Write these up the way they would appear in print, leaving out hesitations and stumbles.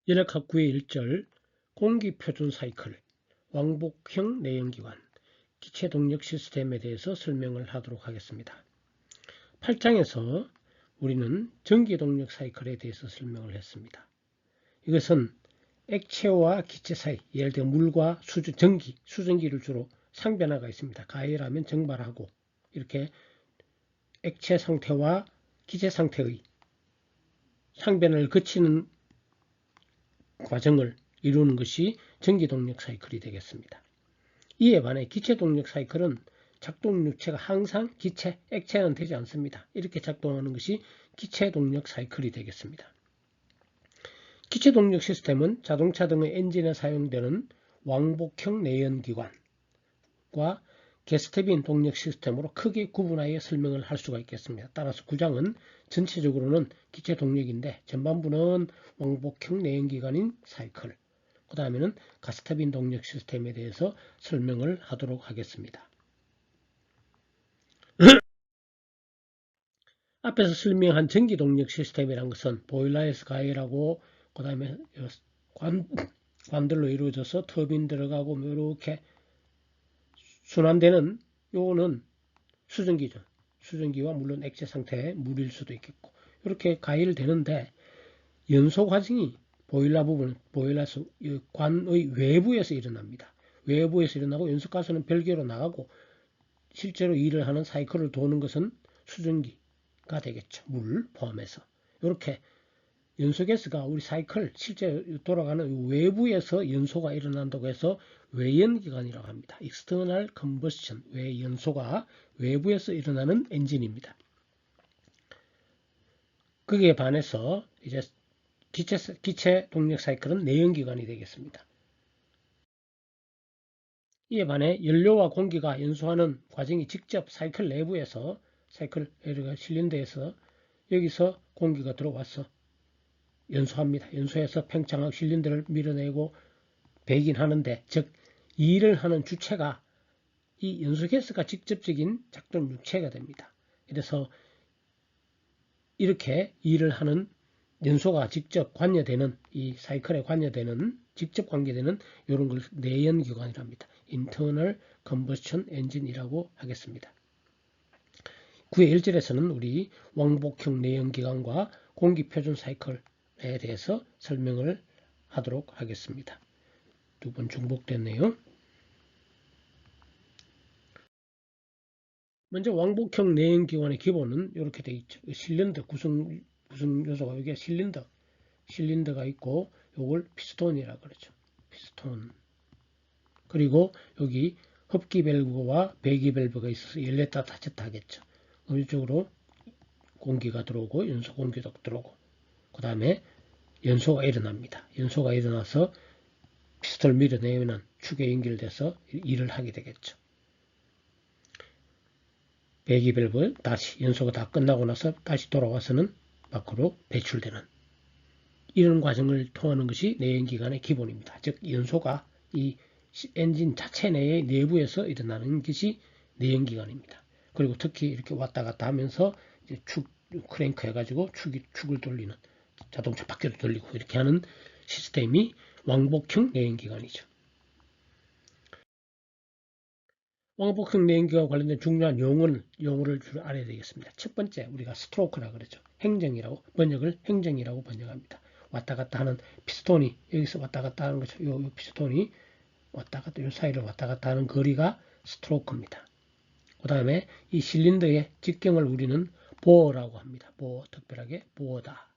연역학구의 1절 공기표준 사이클, 왕복형 내연기관, 기체동력 시스템에 대해서 설명을 하도록 하겠습니다. 8장에서 우리는 전기동력 사이클에 대해서 설명을 했습니다. 이것은 액체와 기체 사이, 예를 들어 물과 수증기를 주로 상변화가 있습니다. 가열하면 증발하고 이렇게 액체 상태와 기체 상태의 상변을 거치는 과정을 이루는 것이 전기동력 사이클이 되겠습니다. 이에 반해 기체동력 사이클은 작동육체가 항상 기체, 액체는 되지 않습니다. 이렇게 작동하는 것이 기체동력 사이클이 되겠습니다. 기체동력 시스템은 자동차 등의 엔진에 사용되는 왕복형 내연기관과 게스터빈 동력 시스템으로 크게 구분하여 설명을 할 수가 있겠습니다. 따라서 9장은 전체적으로는 기체동력인데 전반부는 왕복형 내연기관인 사이클, 그 다음에는 가스터빈 동력 시스템에 대해서 설명을 하도록 하겠습니다. 앞에서 설명한 전기동력 시스템이란 것은 보일러에서 가열하고 그 다음에 관들로 이루어져서 터빈 들어가고 이렇게 순환되는 요거는 수증기죠. 수증기와 물론 액체 상태의 물일 수도 있겠고 이렇게 가열되는데 연소 과정이 보일러 부분, 보일러 관의 외부에서 일어납니다. 외부에서 일어나고 연소가스는 별개로 나가고 실제로 일을 하는 사이클을 도는 것은 수증기가 되겠죠. 물 포함해서. 이렇게 연소가스가 우리 사이클 실제 돌아가는 외부에서 연소가 일어난다고 해서 외연기관이라고 합니다. External Combustion, 외연소가 외부에서 일어나는 엔진입니다. 거기에 반해서 이제 기체 동력 사이클은 내연기관이 되겠습니다. 이에 반해 연료와 공기가 연소하는 과정이 직접 사이클 내부에서 사이클 실린더에서 여기서 공기가 들어와서 연소합니다. 연소해서 팽창하고 실린더를 밀어내고 배긴 하는데 즉 일을 하는 주체가 이 연소가스가 직접적인 작동 육체가 됩니다. 그래서 이렇게 일을 하는 연소가 직접 관여되는 이 사이클에 관여되는 직접 관계되는 이런 걸 내연기관이랍니다. Internal Combustion Engine이라고 하겠습니다. 9의 1절에서는 우리 왕복형 내연기관과 공기표준 사이클에 대해서 설명을 하도록 하겠습니다. 두 번 중복됐네요. 먼저 왕복형 내연기관의 기본은 이렇게 되어 있죠. 실린더 구성 요소가 여기에 실린더가 있고 이걸 피스톤이라고 그러죠. 피스톤. 그리고 여기 흡기 밸브와 배기 밸브가 있어서 열렸다 닫혔다 하겠죠. 이쪽으로 공기가 들어오고 연소 공기도 들어오고 그 다음에 연소가 일어납니다. 연소가 일어나서 피스톤을 밀어내면 축에 연결돼서 일을 하게 되겠죠. 배기 밸브 다시 연소가 다 끝나고 나서 다시 돌아와서는 밖으로 배출되는 이런 과정을 통하는 것이 내연기관의 기본입니다. 즉 연소가 이 엔진 자체 내부에서 일어나는 것이 내연기관입니다. 그리고 특히 이렇게 왔다 갔다 하면서 이제 크랭크 해가지고 축을 돌리는 자동차 바퀴도 돌리고 이렇게 하는 시스템이 왕복형 내연기관이죠. 왕복형 내연기관과 관련된 중요한 용어를 주로 알아야 되겠습니다. 첫 번째 우리가 스트로크라고 그러죠. 행정이라고 번역합니다. 왔다 갔다 하는 피스톤이 여기서 왔다 갔다 하는 거죠. 요 피스톤이 왔다 갔다 요 사이를 왔다 갔다 하는 거리가 스트로크입니다. 그 다음에 이 실린더의 직경을 우리는 보어라고 합니다. 보어, 특별하게 보어다.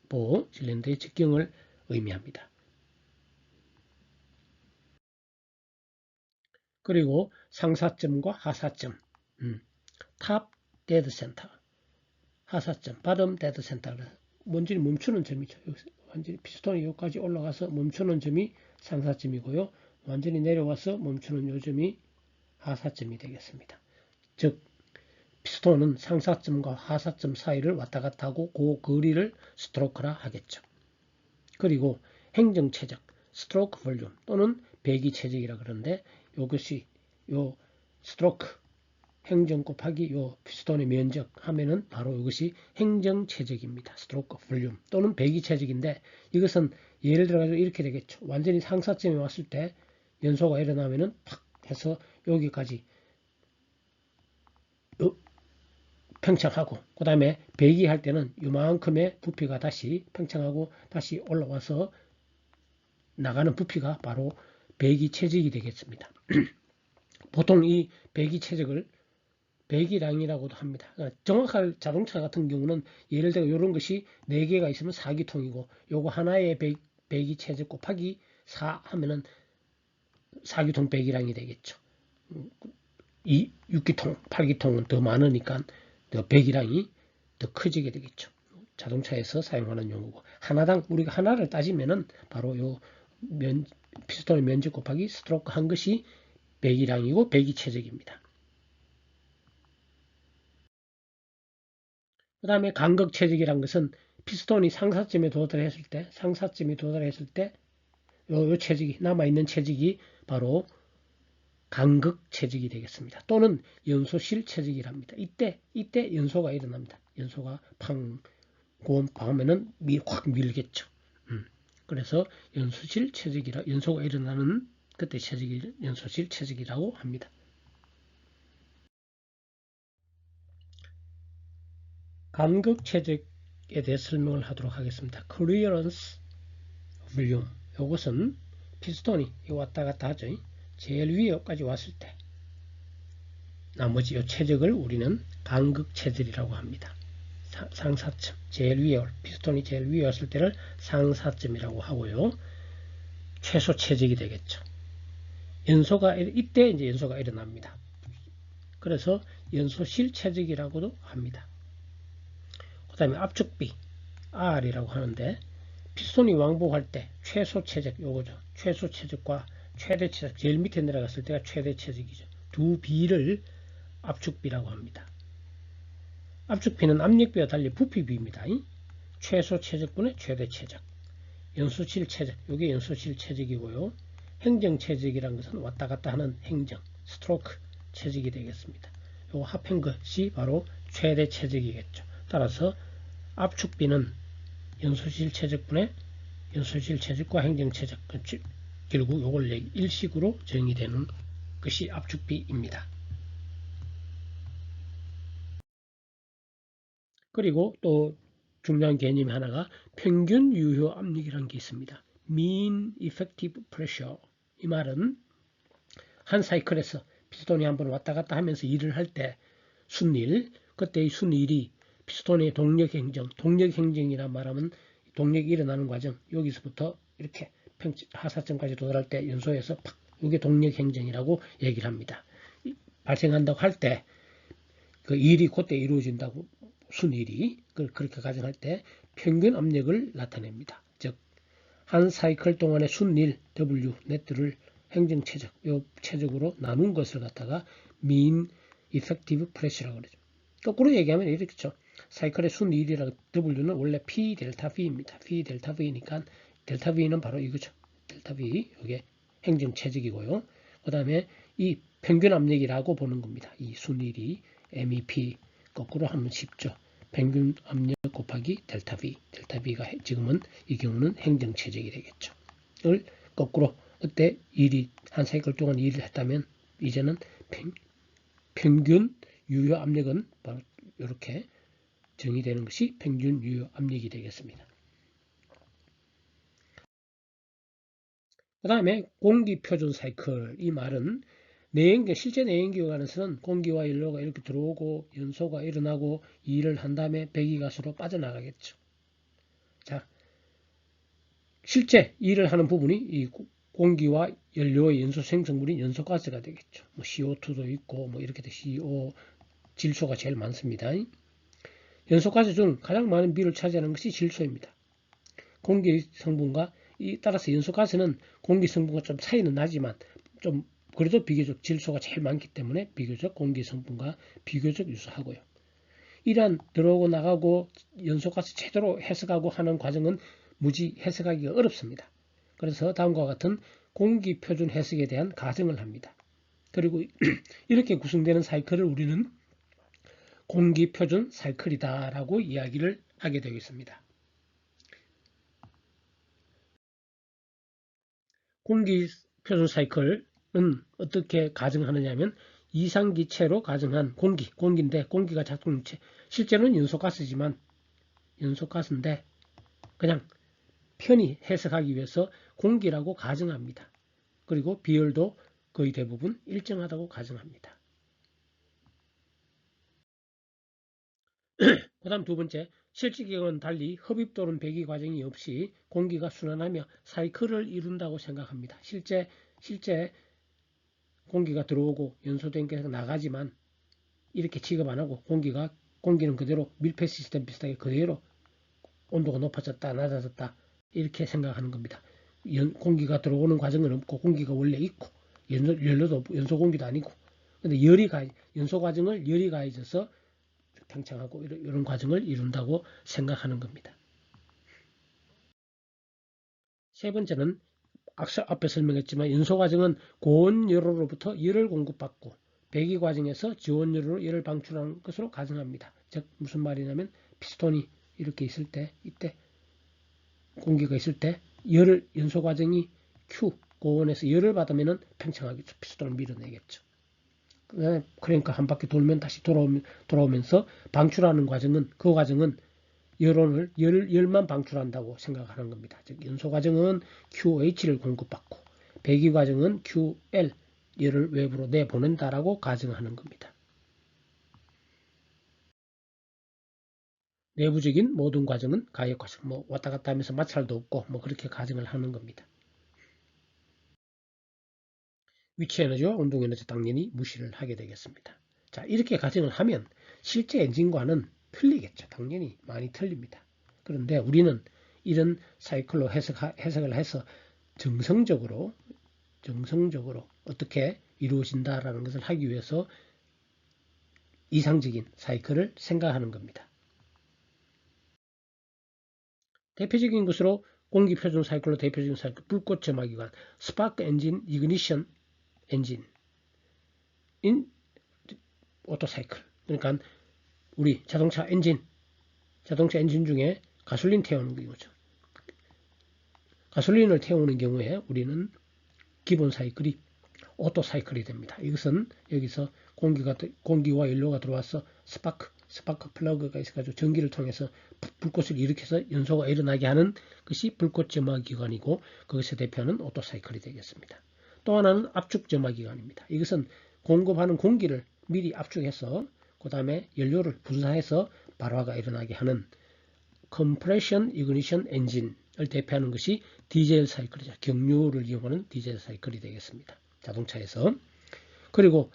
보어, 실린더의 직경을 의미합니다. 그리고 상사점과 하사점, 탑 데드 센터, 하사점, 바텀 데드 센터. 완전히 멈추는 점이죠. 완전히 피스톤이 여기까지 올라가서 멈추는 점이 상사점이고요. 완전히 내려와서 멈추는 요점이 하사점이 되겠습니다. 즉 피스톤은 상사점과 하사점 사이를 왔다 갔다 하고 그 거리를 스트로크라 하겠죠. 그리고 행정체적, 스트로크 볼륨 또는 배기체적이라 그러는데 이것이 요 스트로크, 행정 곱하기 요 피스톤의 면적 하면은 바로 이것이 행정체적입니다. 스트로크 볼륨 또는 배기체적인데 이것은 예를 들어 가지고 이렇게 되겠죠. 완전히 상사점에 왔을 때 연소가 일어나면은 팍 해서 여기까지 팽창하고 그 다음에 배기할 때는 이만큼의 부피가 다시 팽창하고 다시 올라와서 나가는 부피가 바로 배기체적이 되겠습니다. 보통 이 배기체적을 배기량이라고도 합니다. 그러니까 정확한 자동차 같은 경우는 예를 들어 이런 것이 4개가 있으면 4기통이고 요거 하나의 배기체적 곱하기 4 하면은 4기통 배기량이 되겠죠. 6기통, 8기통은 더 많으니까 더 배기량이 더 커지게 되겠죠. 자동차에서 사용하는 용어고 하나당 우리가 하나를 따지면은 바로 요 피스톤의 면적 곱하기 스트로크 한 것이 배기량이고 배기체적입니다. 그 다음에 간극체적이란 것은 피스톤이 상사점에 도달했을 때, 요 체적이, 남아있는 체적이 바로 간극체적이 되겠습니다. 또는 연소실 체적이랍니다. 이때 연소가 일어납니다. 연소가 고음 하면은 확 밀겠죠. 그래서 연소실 체적이라, 연소가 일어나는 그때 체적이 연소실 체적이라고 합니다. 간극체적에 대해 설명을 하도록 하겠습니다. Clearance volume. 이것은 피스톤이 왔다 갔다 하죠. 제일 위에까지 왔을 때 나머지 이 체적을 우리는 간극체적이라고 합니다. 상사점, 제일 위에 피스톤이 제일 위에 왔을 때를 상사점이라고 하고요. 최소 체적이 되겠죠. 이때 이제 연소가 일어납니다. 그래서 연소실 체적이라고도 합니다. 그 다음에 압축비 R이라고 하는데 피스톤이 왕복할 때 최소 체적 요거죠. 최소 체적과 최대 체적 제일 밑에 내려갔을 때가 최대 체적이죠. 두 비를 압축비라고 합니다. 압축비는 압력비와 달리 부피비입니다. 최소 체적분의 최대 체적. 연소실 체적, 이게 연소실 체적이고요. 행정 체적이란 것은 왔다 갔다 하는 행정, 스트로크 체적이 되겠습니다. 요 합한 것이 바로 최대 체적이겠죠. 따라서 압축비는 연소실 체적분의 연소실 체적과 행정 체적, 결국 이걸 일식으로 정의되는 것이 압축비입니다. 그리고 또 중요한 개념이 하나가 평균 유효 압력이라는 게 있습니다. Mean Effective Pressure. 이 말은 한 사이클에서 피스톤이 한번 왔다 갔다 하면서 일을 할 때 순일, 그때의 순일이 피스톤의 동력 행정이라 말하면 동력이 일어나는 과정, 여기서부터 이렇게 하사점까지 도달할 때 연소해서 팍, 이게 동력 행정이라고 얘기를 합니다. 발생한다고 할 때 그 일이 그때 이루어진다고 순일이 그렇게 가정할 때 평균 압력을 나타냅니다. 즉 한 사이클 동안의 순일 W 네트를 행정 최적, 요 최적으로 나눈 것을 갖다가 mean effective pressure라고 그러죠. 거꾸로 얘기하면 이렇죠. 사이클의 순일이라고 W는 원래 P 델타 V입니다. P 델타 V니까 델타 V는 바로 이거죠. 델타 V 이게 행정 최적이고요. 그 다음에 이 평균 압력이라고 보는 겁니다. 이 순일이 MEP 거꾸로 하면 쉽죠. 평균 압력 곱하기 델타 V. 델타 V가 지금은 이 경우는 행정 최적이 되겠죠. 을 거꾸로 그때 한 사이클 동안 일을 했다면 이제는 평균 유효 압력은 바로 이렇게 정의되는 것이 평균 유효 압력이 되겠습니다. 그 다음에 공기 표준 사이클. 이 말은 실제 내연기관에서는 공기와 연료가 이렇게 들어오고 연소가 일어나고 일을 한 다음에 배기가스로 빠져나가겠죠. 자, 실제 일을 하는 부분이 이 공기와 연료의 연소 생성물인 연소가스가 되겠죠. 뭐 CO2도 있고 뭐 이렇게 CO 질소가 제일 많습니다. 연소가스 중 가장 많은 비율을 차지하는 것이 질소입니다. 공기 성분과 따라서 연소가스는 공기 성분과 좀 차이는 나지만 좀 그래도 비교적 질소가 제일 많기 때문에 비교적 공기 성분과 비교적 유사하고요. 이러한 들어오고 나가고 연소가스 제대로 해석하고 하는 과정은 무지 해석하기가 어렵습니다. 그래서 다음과 같은 공기 표준 해석에 대한 가정을 합니다. 그리고 이렇게 구성되는 사이클을 우리는 공기표준 사이클이다라고 이야기를 하게 되겠습니다. 공기표준 사이클은 어떻게 가정하느냐 하면 이상기체로 가정한 공기인데 공기가 작동체, 실제로는 연소가스지만 연소가스인데 그냥 편히 해석하기 위해서 공기라고 가정합니다. 그리고 비율도 거의 대부분 일정하다고 가정합니다. 그 다음 두 번째, 실질경은 달리 흡입 또는 배기 과정이 없이 공기가 순환하며 사이클을 이룬다고 생각합니다. 실제 공기가 들어오고 연소된 게 나가지만 이렇게 취급 안 하고 공기는 그대로 밀폐 시스템 비슷하게 그대로 온도가 높아졌다 낮아졌다 이렇게 생각하는 겁니다. 공기가 들어오는 과정은 없고 공기가 원래 있고 연소 공기도 아니고 근데 연소 과정을 열이 가해져서 팽창하고 이런 과정을 이룬다고 생각하는 겁니다. 세 번째는 앞에 설명했지만 연소 과정은 고온 열로로부터 열을 공급받고 배기 과정에서 저온 열로 열을 방출하는 것으로 가정합니다. 즉 무슨 말이냐면 피스톤이 이렇게 있을 때 이때 공기가 있을 때 연소 과정이 Q 고온에서 열을 받으면 팽창하겠죠. 피스톤을 밀어내겠죠. 그러니까 한 바퀴 돌면 다시 돌아오면서 방출하는 과정은 그 과정은 열만 방출한다고 생각하는 겁니다. 즉 연소 과정은 QH를 공급받고 배기 과정은 QL 열을 외부로 내보낸다라고 가정하는 겁니다. 내부적인 모든 과정은 가역 과정, 왔다 갔다 하면서 마찰도 없고 그렇게 가정을 하는 겁니다. 위치 에너지와 운동 에너지 당연히 무시를 하게 되겠습니다. 자, 이렇게 가정을 하면 실제 엔진과는 틀리겠죠. 당연히 많이 틀립니다. 그런데 우리는 이런 사이클로 해석을 해서 정성적으로 어떻게 이루어진다라는 것을 하기 위해서 이상적인 사이클을 생각하는 겁니다. 대표적인 것으로 공기 표준 사이클로 대표적인 사이클 불꽃 점화기관 스파크 엔진 이그니션 엔진 인 오토 사이클 그러니까 우리 자동차 엔진 중에 가솔린 태우는 경우죠. 가솔린을 태우는 경우에 우리는 기본 사이클이 오토 사이클이 됩니다. 이것은 여기서 공기와 연료가 들어와서 스파크 플러그가 있어가지고 전기를 통해서 불꽃을 일으켜서 연소가 일어나게 하는 것이 불꽃 점화 기관이고 거기서 대표하는 오토 사이클이 되겠습니다. 또 하나는 압축 점화 기관입니다. 이것은 공급하는 공기를 미리 압축해서 그 다음에 연료를 분사해서 발화가 일어나게 하는 컴프레션 이그니션 엔진을 대표하는 것이 디젤 사이클이죠. 경유를 이용하는 디젤 사이클이 되겠습니다. 자동차에서. 그리고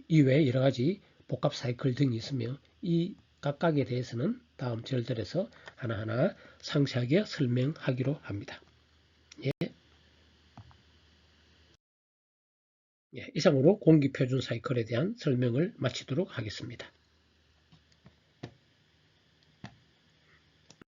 이외에 여러 가지 복합 사이클 등이 있으며 이 각각에 대해서는 다음 절들에서 하나하나 상세하게 설명하기로 합니다. 예. 예, 이상으로 공기표준 사이클에 대한 설명을 마치도록 하겠습니다.